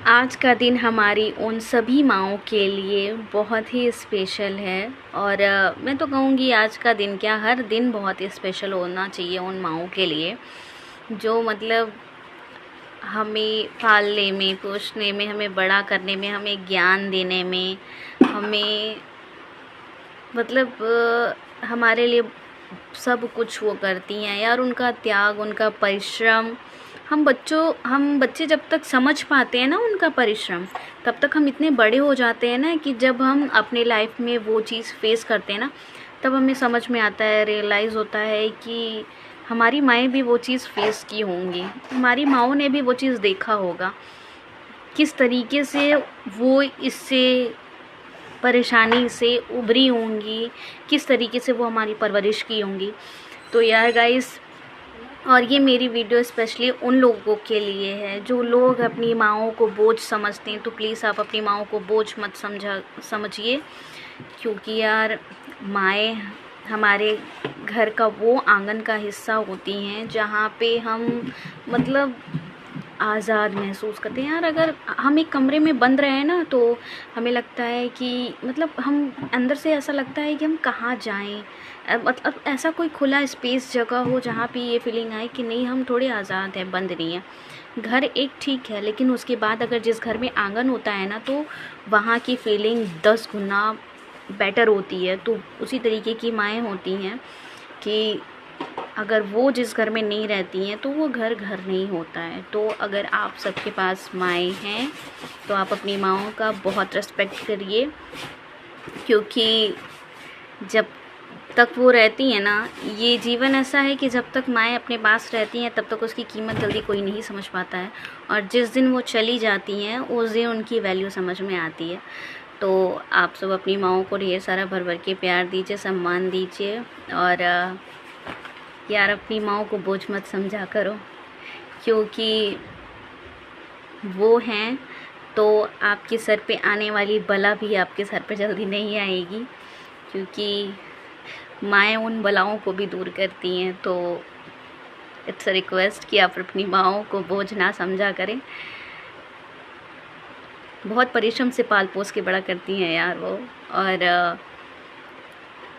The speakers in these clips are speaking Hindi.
आज का दिन हमारी उन सभी माँओं के लिए बहुत ही स्पेशल है। और मैं तो कहूँगी आज का दिन क्या, हर दिन बहुत ही स्पेशल होना चाहिए उन माँओं के लिए जो मतलब हमें पालने में, पोषने में, हमें बड़ा करने में, हमें ज्ञान देने में, हमें मतलब हमारे लिए सब कुछ वो करती हैं यार। उनका त्याग, उनका परिश्रम, हम बच्चे जब तक समझ पाते हैं ना उनका परिश्रम, तब तक हम इतने बड़े हो जाते हैं ना कि जब हम अपने लाइफ में वो चीज़ फेस करते हैं ना, तब हमें समझ में आता है, रियलाइज़ होता है कि हमारी माएँ भी वो चीज़ फेस की होंगी, हमारी माँओं ने भी वो चीज़ देखा होगा, किस तरीके से वो इससे परेशानी से उभरी होंगी, किस तरीके से वो हमारी परवरिश की होंगी। तो यार गाइस, और ये मेरी वीडियो स्पेशली उन लोगों के लिए है जो लोग अपनी माँओं को बोझ समझते हैं। तो प्लीज़ आप अपनी माँओं को बोझ मत समझिए, क्योंकि यार माएँ हमारे घर का वो आंगन का हिस्सा होती हैं जहाँ पे हम मतलब आज़ाद महसूस करते हैं। यार अगर हम एक कमरे में बंद रहे हैं ना, तो हमें लगता है कि मतलब हम अंदर से ऐसा लगता है कि हम कहाँ जाएं, मतलब ऐसा कोई खुला स्पेस जगह हो जहाँ पे ये फीलिंग आए कि नहीं, हम थोड़े आज़ाद हैं, बंद नहीं हैं। घर एक ठीक है, लेकिन उसके बाद अगर जिस घर में आंगन होता है ना, तो वहाँ की फीलिंग 10 गुना बेटर होती है। तो उसी तरीके की माएँ होती हैं कि अगर वो जिस घर में नहीं रहती हैं तो वो घर घर नहीं होता है। तो अगर आप सबके पास माएँ हैं तो आप अपनी माँओं का बहुत रिस्पेक्ट करिए, क्योंकि जब तक वो रहती हैं ना, ये जीवन ऐसा है कि जब तक माएँ अपने पास रहती हैं तब तक उसकी कीमत जल्दी कोई नहीं समझ पाता है, और जिस दिन वो चली जाती हैं उस दिन उनकी वैल्यू समझ में आती है। तो आप सब अपनी माँओं को ढेर सारा भर भर के प्यार दीजिए, सम्मान दीजिए, और यार अपनी माँओं को बोझ मत समझा करो, क्योंकि वो हैं तो आपके सर पे आने वाली बला भी आपके सर पे जल्दी नहीं आएगी, क्योंकि माएँ उन बलाओं को भी दूर करती हैं। तो इट्स अ रिक्वेस्ट कि आप अपनी माँओं को बोझ ना समझा करें। बहुत परिश्रम से पाल पोस के बड़ा करती हैं यार वो। और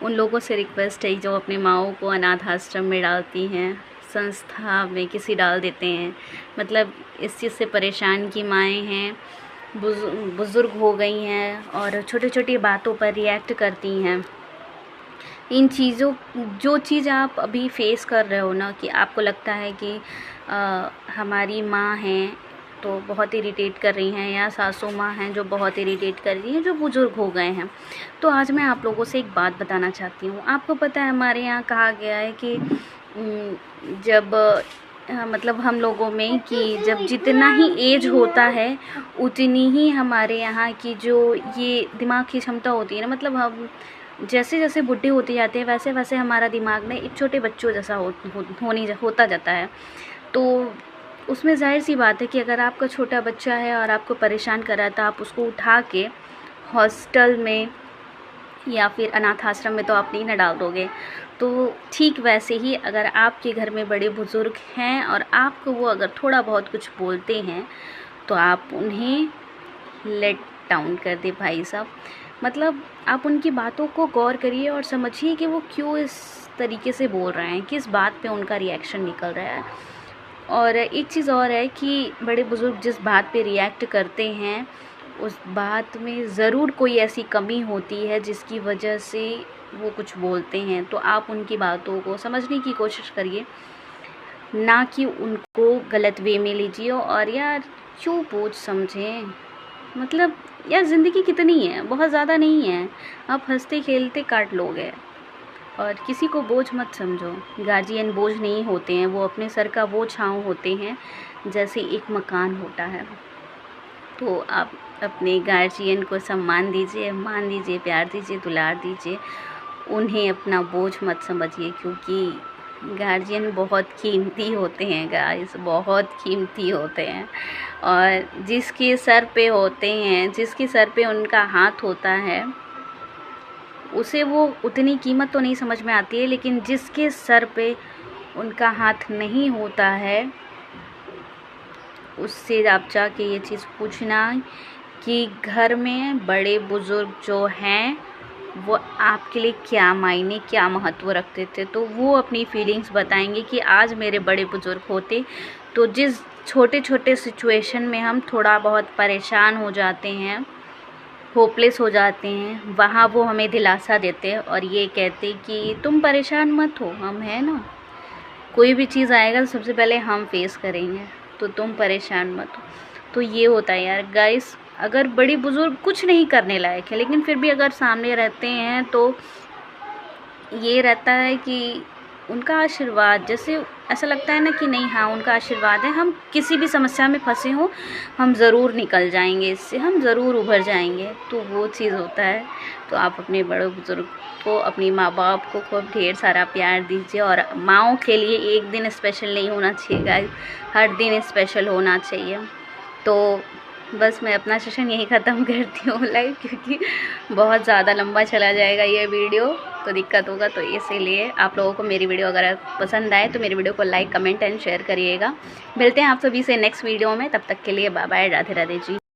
उन लोगों से रिक्वेस्ट है जो अपनी माँओं को अनाथ आश्रम में डालती हैं, संस्था में किसी डाल देते हैं, मतलब इस चीज़ से परेशान की माएँ हैं, बुज़ुर्ग हो गई हैं और छोटी छोटी बातों पर रिएक्ट करती हैं। इन चीज़ों, जो चीज़ आप अभी फेस कर रहे हो ना, कि आपको लगता है कि हमारी माँ हैं तो बहुत इरिटेट कर रही हैं, या सासू माँ हैं जो बहुत इरिटेट कर रही हैं, जो बुज़ुर्ग हो गए हैं। तो आज मैं आप लोगों से एक बात बताना चाहती हूँ। आपको पता है हमारे यहाँ कहा गया है कि जब मतलब हम लोगों में कि जब जितना ही एज होता है उतनी ही हमारे यहाँ की जो ये दिमाग की क्षमता होती है ना, मतलब हम जैसे जैसे बुढ़े होते जाते हैं वैसे वैसे हमारा दिमाग ना एक छोटे बच्चों जैसा होता जाता है। तो उसमें ज़ाहिर सी बात है कि अगर आपका छोटा बच्चा है और आपको परेशान कर रहा है, तो आप उसको उठा के हॉस्टल में या फिर अनाथ आश्रम में तो आप नहीं ना डाल दोगे। तो ठीक वैसे ही अगर आपके घर में बड़े बुज़ुर्ग हैं और आपको वो अगर थोड़ा बहुत कुछ बोलते हैं, तो आप उन्हें लेट डाउन कर दे भाई साहब। मतलब आप उनकी बातों को गौर करिए और समझिए कि वो क्यों इस तरीके से बोल रहे हैं, किस बात पे उनका रिएक्शन निकल रहा है। और एक चीज़ और है कि बड़े बुज़ुर्ग जिस बात पे रिएक्ट करते हैं, उस बात में ज़रूर कोई ऐसी कमी होती है जिसकी वजह से वो कुछ बोलते हैं। तो आप उनकी बातों को समझने की कोशिश करिए, ना कि उनको गलत वे में लीजिए। और यार क्यों बोझ समझें, मतलब यार ज़िंदगी कितनी है, बहुत ज़्यादा नहीं है, आप हंसते खेलते काट लोगे। और किसी को बोझ मत समझो, गार्जियन बोझ नहीं होते हैं, वो अपने सर का वो छाँव होते हैं जैसे एक मकान होता है। तो आप अपने गार्जियन को सम्मान दीजिए, मान दीजिए, प्यार दीजिए, दुलार दीजिए, उन्हें अपना बोझ मत समझिए, क्योंकि गार्जियन बहुत कीमती होते हैं गाइस, बहुत कीमती होते हैं। और जिसके सर पे होते हैं, जिसके सर पे उनका हाथ होता है, उसे वो उतनी कीमत तो नहीं समझ में आती है, लेकिन जिसके सर पे उनका हाथ नहीं होता है उससे आप जाके ये चीज़ पूछना कि घर में बड़े बुज़ुर्ग जो हैं वो आपके लिए क्या मायने, क्या महत्व रखते थे। तो वो अपनी फीलिंग्स बताएंगे कि आज मेरे बड़े बुज़ुर्ग होते तो जिस छोटे छोटे सिचुएशन में हम थोड़ा बहुत परेशान हो जाते हैं, होपलेस हो जाते हैं, वहाँ वो हमें दिलासा देते हैं और ये कहते कि तुम परेशान मत हो, हम हैं ना, कोई भी चीज़ आएगा तो सबसे पहले हम फेस करेंगे, तो तुम परेशान मत हो। तो ये होता है यार गाइस, अगर बड़ी बुज़ुर्ग कुछ नहीं करने लायक है लेकिन फिर भी अगर सामने रहते हैं तो ये रहता है कि उनका आशीर्वाद, जैसे ऐसा लगता है ना कि नहीं, हाँ उनका आशीर्वाद है, हम किसी भी समस्या में फंसे हों हम ज़रूर निकल जाएंगे, इससे हम ज़रूर उभर जाएंगे। तो वो चीज़ होता है। तो आप अपने बड़े बुज़ुर्ग को, अपनी माँ बाप को खूब ढेर सारा प्यार दीजिए। और माँओं के लिए एक दिन स्पेशल नहीं होना चाहिए गाइस, हर दिन स्पेशल होना चाहिए। तो बस मैं अपना सेशन यहीं ख़त्म करती हूँ लाइव, क्योंकि बहुत ज़्यादा लंबा चला जाएगा ये वीडियो तो दिक्कत होगा। तो इसीलिए आप लोगों को मेरी वीडियो अगर पसंद आए तो मेरी वीडियो को लाइक, कमेंट एंड शेयर करिएगा। मिलते हैं आप सभी से नेक्स्ट वीडियो में, तब तक के लिए बाय बाय, राधे राधे जी।